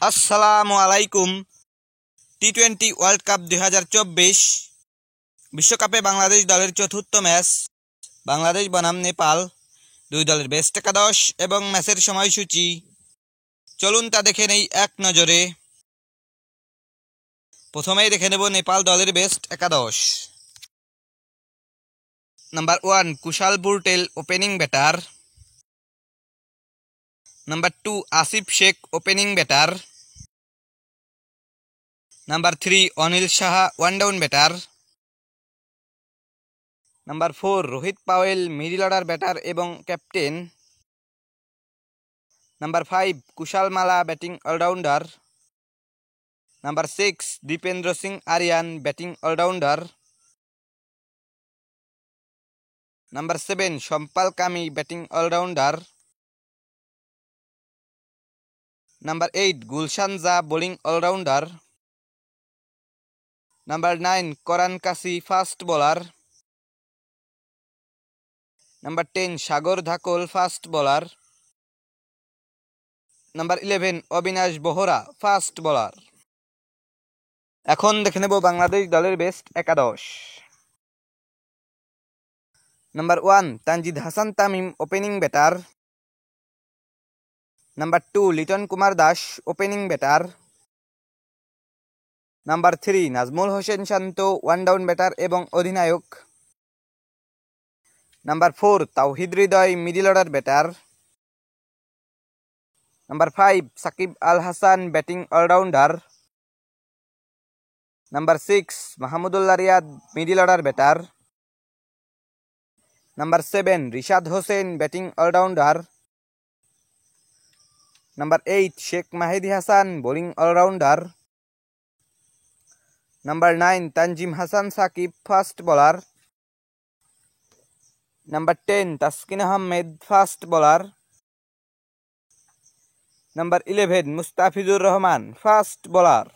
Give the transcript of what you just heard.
আসসালামু আলাইকুম। টি-20 world cup 2024 বিশ্বকাপে বাংলাদেশ দলের চতুর্থ ম্যাচ। বাংলাদেশ বনাম নেপাল, দুই দলের বেস্ট একাদশ এবং ম্যাচের সময়সূচি। চলুন তা দেখে নেই এক নজরে। প্রথমেই দেখে নেব নেপাল দলের বেস্ট একাদশ। Number 1 Kushal Bhurtel, opening batter. Number 2 Asif Sheikh, opening batter. Number 3 Anil Sah, one down batter. Number 4 Rohit Paudel, middle order batter এবং captain. Number 5 Kushal Malla, batting allrounder. Number 6 Dipendra Singh Airee, batting allrounder. Number 7 Sompal Kami, batting allrounder. Number 8 Gulshan জা, bowling allrounder. Number 9 Karan KC, fast bowler. Number 10 Sagar Dhakal, fast bowler. Number 11 Abinash Bohara, fast bowler. এখন দেখে নেব বাংলাদেশ দলের best একাদশ। Number 1 Tanzid Hasan Tamim, opening batter. Number 2 Liton Kumar Das, opening batter. Number 3 Najmul Hossain Shanto, one down batter এবং অধিনায়ক। Number 4 Towhid Hridoy, middle order batter. Number 5 Shakib Al Hasan, batting allrounder. Number 6 Mahmudullah Riyad, middle order batter. Number 7 Rishad Hossain, batting allrounder. Number 8 Sheikh Mahedi Hasan, bowling allrounder. Number 9 Tanzim Hasan Sakib, fast bowler. Number 10 Taskin Ahmed, fast bowler. Number 11 Mustafizur Rahman, fast bowler.